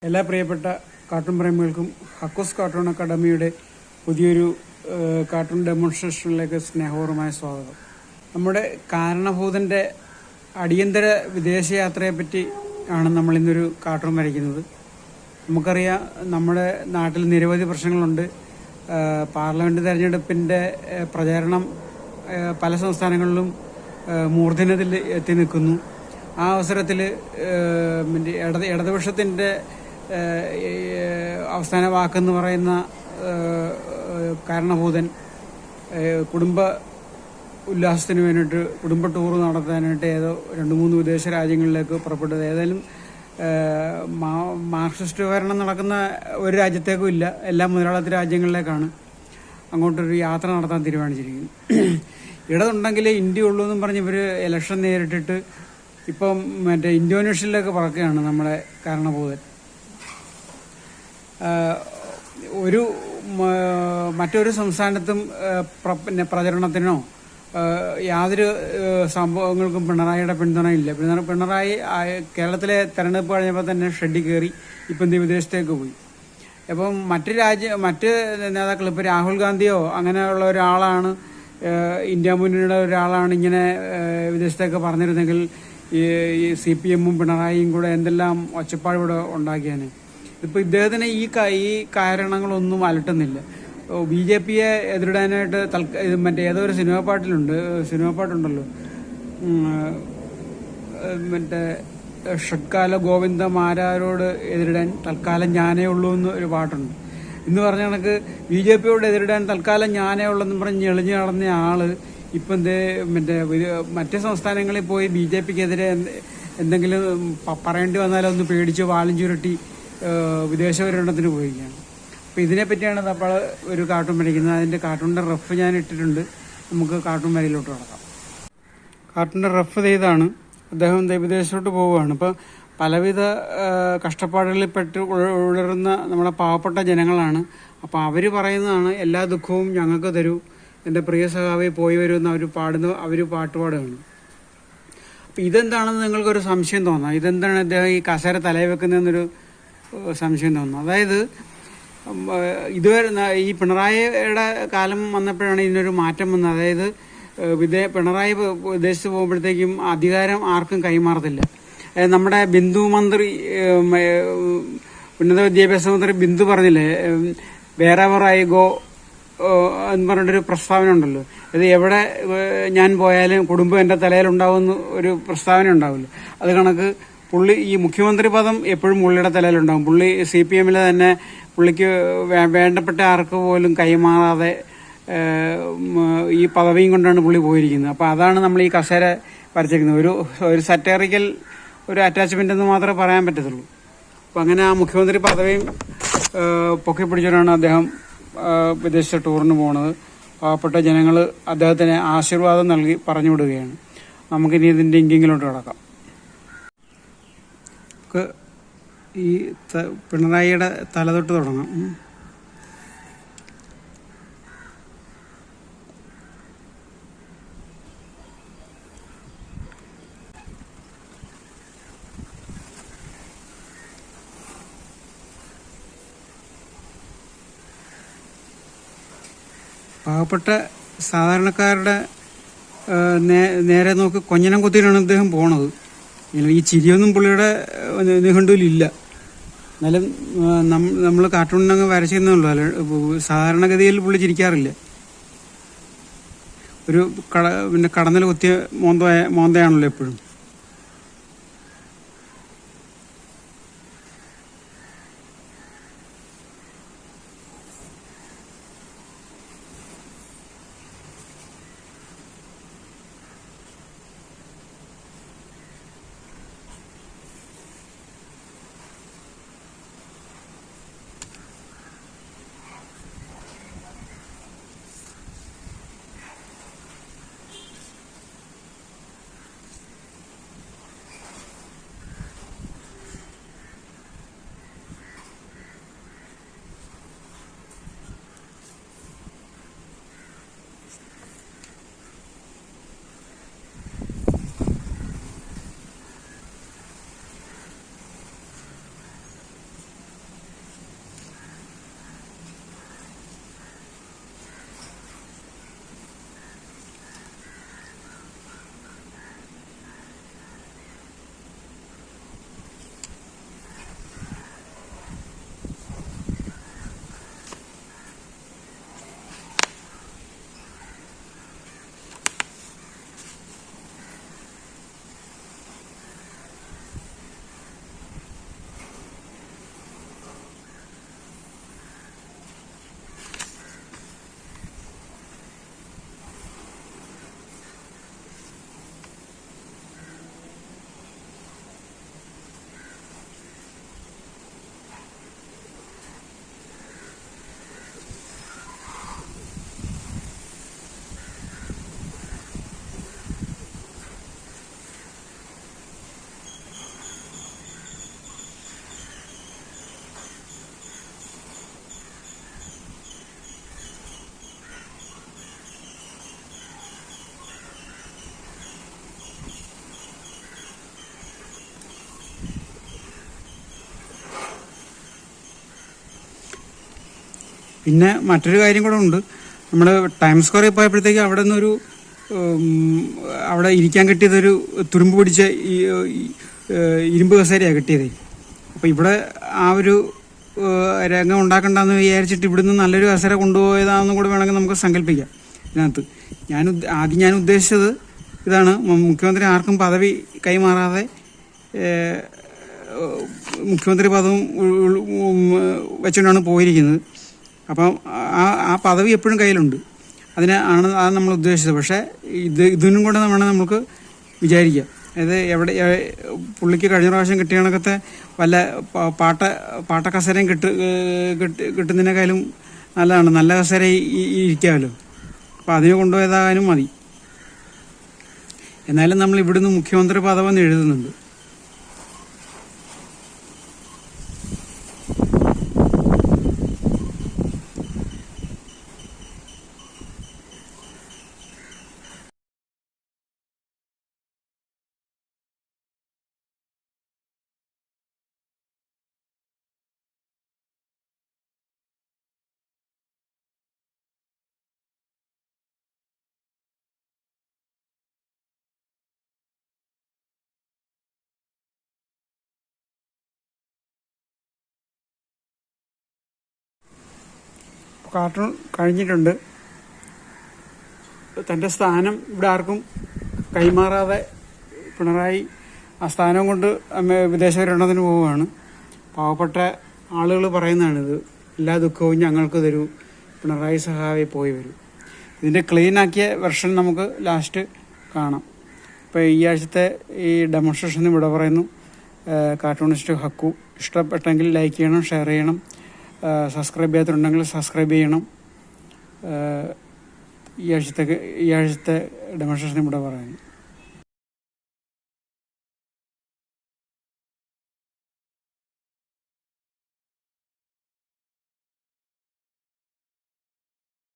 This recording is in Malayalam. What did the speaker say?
എല്ലാ പ്രിയപ്പെട്ട കാർട്ടൂൺ പ്രേമികൾക്കും ഹക്കോസ് കാർട്ടൂൺ അക്കാദമിയുടെ പുതിയൊരു കാർട്ടൂൺ ഡെമോൺസ്ട്രേഷനിലേക്ക് സ്നേഹപൂർവമായ സ്വാഗതം. നമ്മുടെ കാരണഭൂതന്റെ അടിയന്തര വിദേശയാത്രയെപ്പറ്റി ആണ് നമ്മൾ ഇന്നൊരു കാർട്ടൂൺ വരയ്ക്കുന്നത്. നമുക്കറിയാം, നമ്മുടെ നാട്ടിൽ നിരവധി പ്രശ്നങ്ങളുണ്ട്. പാർലമെന്റ് തെരഞ്ഞെടുപ്പിന്റെ പ്രചാരണം പല സംസ്ഥാനങ്ങളിലും മൂർധന്യത്തിൽ എത്തി നിൽക്കുന്നു. ആ അവസരത്തിൽ ഇടതുപക്ഷത്തിന്റെ അവസാന വാക്കെന്ന് പറയുന്ന കാരണഭൂതൻ കുടുംബ ഉല്ലാസത്തിന് വേണ്ടിയിട്ട് കുടുംബ ടൂർ നടത്താനായിട്ട് ഏതോ 2-3 വിദേശ രാജ്യങ്ങളിലേക്ക് പുറപ്പെട്ടത്. ഏതായാലും മാർക്സിസ്റ്റ് ഭരണം നടക്കുന്ന ഒരു രാജ്യത്തേക്കും ഇല്ല, എല്ലാ മുതലാളിത്ത രാജ്യങ്ങളിലേക്കാണ് അങ്ങോട്ടൊരു യാത്ര നടത്താൻ തീരുമാനിച്ചിരിക്കുന്നത്. ഇടതുണ്ടെങ്കിൽ ഇന്ത്യ ഉള്ളൂ എന്നും പറഞ്ഞ് ഇവർ ഇലക്ഷൻ നേരിട്ടിട്ട് ഇപ്പം ഇന്തോനേഷ്യയിലേക്ക് പറക്കുകയാണ് നമ്മുടെ കാരണഭൂതൻ. മറ്റൊരു സംസ്ഥാനത്തും പ്രചരണത്തിനോ യാതൊരു സംഭവങ്ങൾക്കും പിണറായിയുടെ പിന്തുണയില്ല. പിണറായി കേരളത്തിലെ തെരഞ്ഞെടുപ്പ് കഴിഞ്ഞപ്പോൾ തന്നെ ഷെഡിൽ കയറി ഇപ്പം വിദേശത്തേക്ക് പോയി. അപ്പം മറ്റ് നേതാക്കൾ, ഇപ്പോൾ രാഹുൽ ഗാന്ധിയോ അങ്ങനെയുള്ള ഒരാളാണ്, ഇന്ത്യ മുന്നണിയുടെ ഒരാളാണ് ഇങ്ങനെ വിദേശത്തേക്ക് പറഞ്ഞിരുന്നെങ്കിൽ ഈ CPM-ഉം പിണറായിയും കൂടെ എന്തെല്ലാം ഒച്ചപ്പാട് ഇവിടെ ഉണ്ടാക്കിയാണ്. ഇപ്പൊ ഇദ്ദേഹത്തിന് ഈ കാരണങ്ങളൊന്നും അലട്ടുന്നില്ല. BJP-യെ എതിരിടാനായിട്ട് ഏതോ ഒരു സിനിമാ പാട്ടുണ്ടല്ലോ, ഷഡ്കാല ഗോവിന്ദമാരാരോട് എതിരിടാൻ തൽക്കാലം ഞാനേ ഉള്ളൂ എന്ന് ഒരു പാട്ടുണ്ട്. ഇന്ന് പറഞ്ഞ കണക്ക് BJP-യോട് എതിരിടാൻ തൽക്കാലം ഞാനേ ഉള്ളെന്ന് പറഞ്ഞ് എളിഞ്ഞു നടന്ന ആള് ഇപ്പം മറ്റ് സംസ്ഥാനങ്ങളിൽ പോയി BJP-ക്കെതിരെ എന്തെങ്കിലും പറയേണ്ടി വന്നാലോ ഒന്ന് പേടിച്ച് വാലും ചുരുട്ടി വിദേശ പര്യടനത്തിന് പോയിരിക്കുകയാണ്. അപ്പം ഇതിനെപ്പറ്റിയാണ് നമ്മൾ ഒരു കാർട്ടൂൺ വരയ്ക്കുന്നത്. അതിൻ്റെ കാർട്ടൂണിൻ്റെ റഫ് ഞാൻ ഇട്ടിട്ടുണ്ട്. നമുക്ക് കാർട്ടൂൺ വരയിലോട്ട് കിടക്കാം. കാർട്ടൂണിൻ്റെ റഫ് ചെയ്താണ്. അദ്ദേഹം വിദേശത്തോട്ട് പോവുകയാണ്. ഇപ്പം പലവിധ കഷ്ടപ്പാടുകളിൽ ഉഴറുന്ന നമ്മുടെ പാവപ്പെട്ട ജനങ്ങളാണ്. അപ്പം അവർ പറയുന്നതാണ്, എല്ലാ ദുഃഖവും ഞങ്ങൾക്ക് തരൂ, എൻ്റെ പ്രിയ സഖാവെ പോയി വരുമെന്ന് അവർ പാട്ടുപാടുകയാണ്. അപ്പം ഇതെന്താണെന്ന് നിങ്ങൾക്കൊരു സംശയം തോന്നാം. ഇതെന്താണ് അദ്ദേഹം ഈ കസേര തലയിൽ വെക്കുന്നതെന്നൊരു സംശയം തോന്നുന്നു. അതായത് ഇതുവരെ ഈ പിണറായിയുടെ കാലം വന്നപ്പോഴാണ് ഇതിനൊരു മാറ്റം വന്നത്. അതായത് പിണറായി വിദേശത്ത് പോകുമ്പോഴത്തേക്കും അധികാരം ആർക്കും കൈമാറത്തില്ല. നമ്മുടെ ബിന്ദു മന്ത്രി, ഉന്നത വിദ്യാഭ്യാസ മന്ത്രി ബിന്ദു പറഞ്ഞില്ലേ, വേറെവർ ഐ ഗോ എന്ന് പറഞ്ഞിട്ടൊരു പ്രസ്താവന ഉണ്ടല്ലോ. ഇത് എവിടെ ഞാൻ പോയാലും കുടുംബം എൻ്റെ തലയിലുണ്ടാവുമെന്ന് ഒരു പ്രസ്താവന ഉണ്ടാവില്ല. അത് കണക്ക് പുള്ളി ഈ മുഖ്യമന്ത്രി പദം എപ്പോഴും പുള്ളിയുടെ തലയിലുണ്ടാവും. പുള്ളി CPM-ലെ തന്നെ പുള്ളിക്ക് വേണ്ടപ്പെട്ട ആർക്ക് പോലും കൈമാറാതെ ഈ പദവിയും കൊണ്ടാണ് പുള്ളി പോയിരിക്കുന്നത്. അപ്പോൾ അതാണ് നമ്മൾ ഈ കസേര വരച്ചിരിക്കുന്നത്. ഒരു സറ്ററിക്കൽ ഒരു അറ്റാച്ച്മെന്റ് എന്ന് മാത്രമേ പറയാൻ പറ്റത്തുള്ളൂ. അപ്പം അങ്ങനെ ആ മുഖ്യമന്ത്രി പദവിയും പൊക്കിപ്പിടിച്ചിട്ടാണ് അദ്ദേഹം വിദേശ ടൂറിന് പോകുന്നത്. പാവപ്പെട്ട ജനങ്ങൾ അദ്ദേഹത്തിന് ആശീർവാദം നൽകി പറഞ്ഞു വിടുകയാണ്. നമുക്കിനി ഇതിൻ്റെ ഇങ്കിങ്ങിലോട്ട് കിടക്കാം. ഈ പിണറായിയുടെ തലതൊട്ട് തുടങ്ങാം. പാവപ്പെട്ട സാധാരണക്കാരുടെ നേരെ നോക്കി കൊഞ്ഞനം കുത്തിയിട്ടാണ് അദ്ദേഹം പോണത്. ഈ ചിരിയൊന്നും പുള്ളിയുടെ നിഘണ്ടുവിലില്ല. എന്നാലും നമ്മൾ കാർട്ടൂണിനങ്ങ് വരച്ചിരുന്നുള്ളൂ. സാധാരണഗതിയിൽ പുള്ളി ചിരിക്കാറില്ല. ഒരു കടന്നൽ കുത്തിയ മോന്തയാണല്ലോ എപ്പോഴും. പിന്നെ മറ്റൊരു കാര്യം കൂടെ ഉണ്ട്. നമ്മൾ ടൈംസ് സ്ക്വയറിൽ പോയപ്പോഴത്തേക്ക് അവിടെ നിന്നൊരു അവിടെ ഇരിക്കാൻ കിട്ടിയതൊരു തുരുമ്പ് പിടിച്ച ഇരുമ്പ് കസേരയാണ് കിട്ടിയത്. അപ്പോൾ ഇവിടെ ആ ഒരു രംഗം ഉണ്ടാക്കണ്ടെന്ന് വിചാരിച്ചിട്ട് ഇവിടുന്ന് നല്ലൊരു കസേര കൊണ്ടുപോയതാണെന്നും കൂടെ വേണമെങ്കിൽ നമുക്ക് സങ്കല്പിക്കാം. ഇതിനകത്ത് ഞാൻ ഉദ്ദേശിച്ചത് ഇതാണ്, മുഖ്യമന്ത്രി ആർക്കും പദവി കൈമാറാതെ മുഖ്യമന്ത്രി പദവും വെച്ചുകൊണ്ടാണ് പോയിരിക്കുന്നത്. അപ്പം ആ പദവി എപ്പോഴും കയ്യിലുണ്ട്. അതാണ് നമ്മൾ ഉദ്ദേശിച്ചത്. പക്ഷേ ഇതിനും കൂടെ വേണം നമുക്ക് വിചാരിക്കാം. അതായത് പുള്ളിക്ക് കഴിഞ്ഞ പ്രാവശ്യം കിട്ടിയ കണക്കത്തെ വല്ല പാട്ടക്കസേരയും കിട്ടുന്നതിനേക്കാളും നല്ലതാണ്, നല്ല കസേര ഇരിക്കാമല്ലോ. അപ്പം അതിനെ കൊണ്ടുപോയതാകാനും മതി. എന്നാലും നമ്മൾ ഇവിടുന്ന് മുഖ്യമന്ത്രി പദവെന്ന് എഴുതുന്നുണ്ട്. കാർട്ടൂൺ കഴിഞ്ഞിട്ടുണ്ട്. തൻ്റെ സ്ഥാനം ഇവിടെ ആർക്കും കൈമാറാതെ പിണറായി ആ സ്ഥാനം കൊണ്ട് വിദേശ പര്യടനത്തിന് പോവുകയാണ്. പാവപ്പെട്ട ആളുകൾ പറയുന്നതാണിത്, എല്ലാ ദുഃഖവും ഞങ്ങൾക്ക് തരൂ, പിണറായി സഹായി പോയി വരൂ. ഇതിൻ്റെ ക്ലീനാക്കിയ വെർഷൻ നമുക്ക് ലാസ്റ്റ് കാണാം. ഇപ്പോൾ ഈ ആഴ്ചത്തെ ഈ ഡെമോൺസ്ട്രേഷൻ ഇവിടെ പറയുന്നു. കാർട്ടൂണിസ്റ്റ് ഹക്കു. ഇഷ്ടപ്പെട്ടെങ്കിൽ ലൈക്ക് ചെയ്യണം, ഷെയർ ചെയ്യണം, സബ്സ്ക്രൈബ് ചെയ്യാത്തുണ്ടെങ്കിൽ സബ്സ്ക്രൈബ് ചെയ്യണം. ഈ ആഴ്ചത്തെ ഡെമോൺസ്ട്രേഷൻ ഇവിടെ പറയുന്നു.